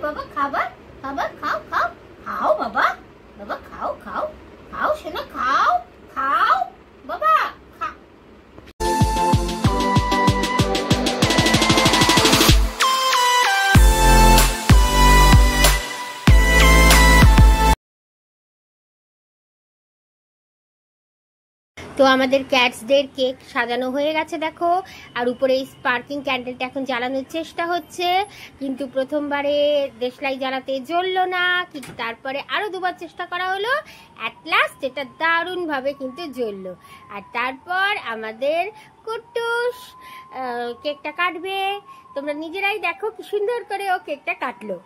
বাবা খাবার খাবার খাও খাও খাও বাবা বাবা খাও খাও খাও শোনা খাও খাও বাবা খা। তো আমাদের ক্যাটসদের কেক সাজানো হয়ে গেছে দেখো, আর উপরে এই স্পার্কিং ক্যান্ডেলটা এখন জ্বালানোর চেষ্টা হচ্ছে, কিন্তু প্রথমবারে দেশলাই জ্বালাতে জ্বললো না, কিন্তু তারপরে আরো দুবার চেষ্টা করা হলো, অ্যাট লাস্ট এটা দারুণভাবে কিন্তু জ্বললো। আর তারপর আমাদের কুট্টুস কেকটা কাটবে, তোমরা নিজেরাই দেখো কি সুন্দর করে ও কেকটা কাটলো।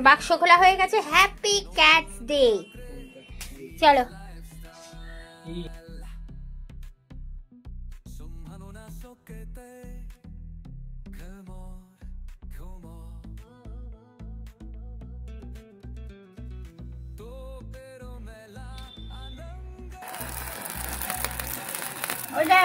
বাক্স খোলা হয়ে গেছে, হ্যাপি ক্যাটস ডে। চলো ওটা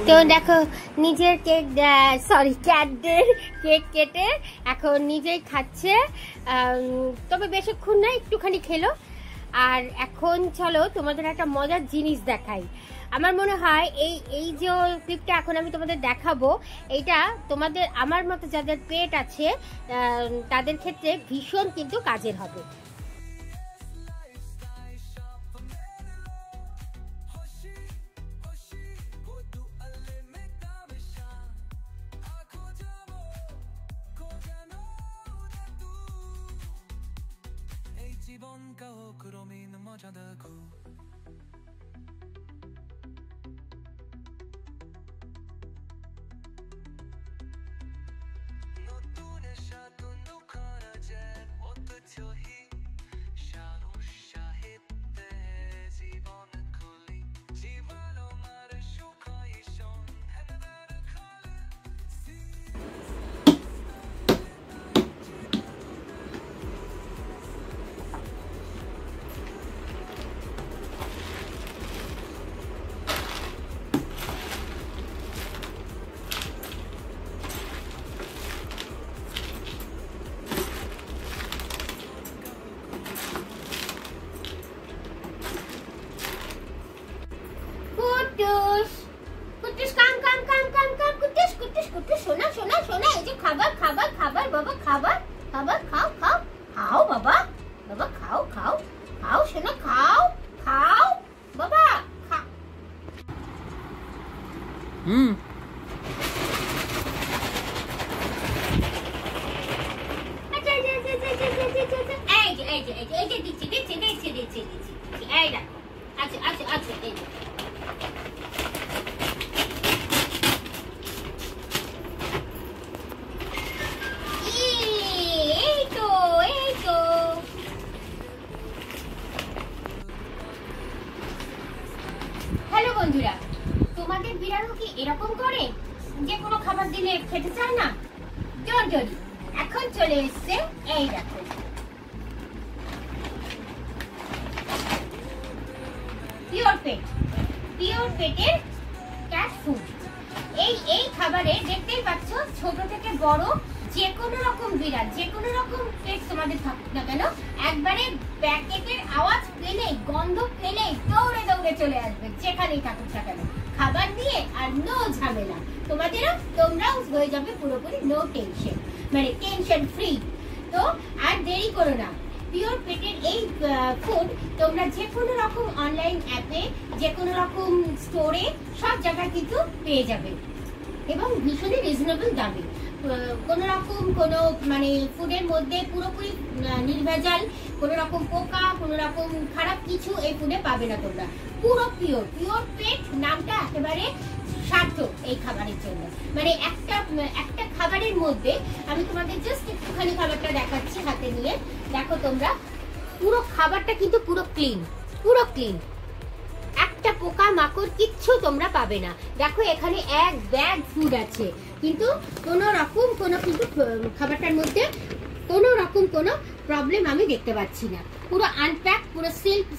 তো দেখো নিজের কেক, সরি ক্যাটদের কেক কেটে এখন নিজেই খাচ্ছে, তবে বেশিক্ষণ না, একটুখানি খেলো। আর এখন চলো তোমাদের একটা মজার জিনিস দেখাই। আমার মনে হয় এই যে ক্লিপটা এখন আমি তোমাদের দেখাবো, এইটা তোমাদের আমার মতো যাদের পেট আছে তাদের ক্ষেত্রে ভীষণ কিন্তু কাজের হবে। খাবার খাবার খাবার বাবা খাবার খাবার খাও খাও খাও বাবা বাবা খাও খাও খাও শোনা খাও খাও বাবা খা। হ্যালো বন্ধুরা, তোমাদের বিড়ালও কি এরকম করে যে কোনো খাবার দিলে খেতে চায় না? ডোন্ট ওয়ারি, এখন চলে এসেছে এই দেখো পিওর পেটের ক্যাট ফুড। এই খাবারে দেখতেই পাচ্ছ ছোট থেকে বড় যে কোনো রকম বিড়াল, যে কোনো রকম পেট তোমাদের থাকুক না কেন, একবারে প্যাকেটের আওয়াজ পেলে, গন্ধ পেলে দৌড়ে দৌড়ে চলে আসবে যেখানেই থাকুক না কেন, খাবার দিয়ে। আর নো ঝামেলা, তোমরাও হয়ে যাবে পুরোপুরি নো টেনশন, মানে টেনশন ফ্রি। তো আর দেরি করো না, পিওর পেটের এই ফুড তোমরা যে কোনো রকম অনলাইন অ্যাপে, যে কোনো রকম স্টোরে, সব জায়গায় কিন্তু পেয়ে যাবে এবং ভীষণই রিজনেবল দামে। কোনো রকম কোনো মানে ফুডের মধ্যে পুরোপুরি নির্ভেজাল, কোনো রকম পোকা, কোনো রকম খারাপ কিছু এই ফুডে পাবে না তোমরা। পুরো পিওর পেট নামটা একেবারে সার্থক এই খাবারের জন্য। মানে একটা খাবারের মধ্যে আমি তোমাদের জাস্ট একটুখানি খাবারটা দেখাচ্ছি হাতে নিয়ে। দেখো তোমরা, পুরো খাবারটা কিন্তু পুরো ক্লিন, পুরো ক্লিন, একটা পোকা মাকড় কিচ্ছু তোমরা পাবে না। দেখো এখানে এক ব্যাগ ফুড আছে, কিন্তু কোনো রকম কিন্তু খাবারটার মধ্যে কোনো রকম কোনো প্রবলেম আমি দেখতে পাচ্ছি না। পুরো আনপ্যাক, পুরো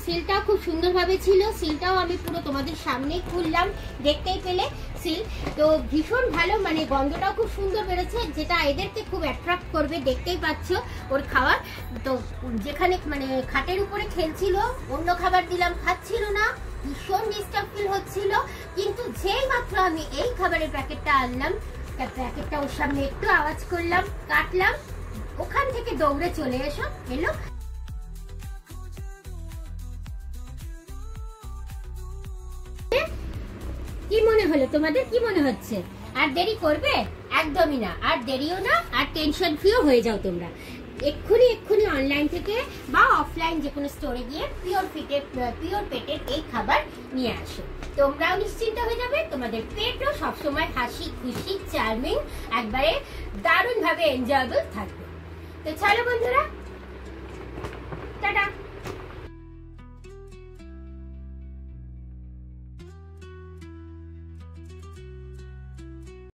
সিলটাও খুব সুন্দরভাবে ছিল, সিলটাও আমি পুরো তোমাদের সামনেই খুললাম, দেখতেই পেলে সিল। তো ভীষণ ভালো, মানে গন্ধটাও খুব সুন্দর বেরোচ্ছে, যেটা এদেরকে খুব অ্যাট্রাক্ট করবে, দেখতেই পাচ্ছ ওর খাবার। তো যেখানে মানে খাটের উপরে খেলছিল, অন্য খাবার দিলাম খাচ্ছিল না, ভীষণ ডিস্টার্ব ফিল হচ্ছিল। কিন্তু যেই মাত্র আমি এই খাবারের প্যাকেটটা আনলাম, প্যাকেটটা ওর সামনে একটু আওয়াজ করলাম, কাটলাম, ওখান থেকে দৌড়ে চলে এলো। কি মনে হলো তোমাদের, কি মনে হচ্ছে? আর দেরি করবে? একদমই না, আর দেরিও না, আর টেনশন ফ্রিও হয়ে যাও তোমরা। এক্ষুনি অনলাইন থেকে বা অফলাইন যে কোনো স্টোরে গিয়ে পিওর পেটের এই খাবার নিয়ে আসো। তোমরাও নিশ্চিন্ত হয়ে যাবে, তোমাদের পেটও সবসময় হাসি খুশি চার্মিং একবারে দারুণ ভাবে এনজয়েবল থাকবে। তো চলো বন্ধুরা, টাটা।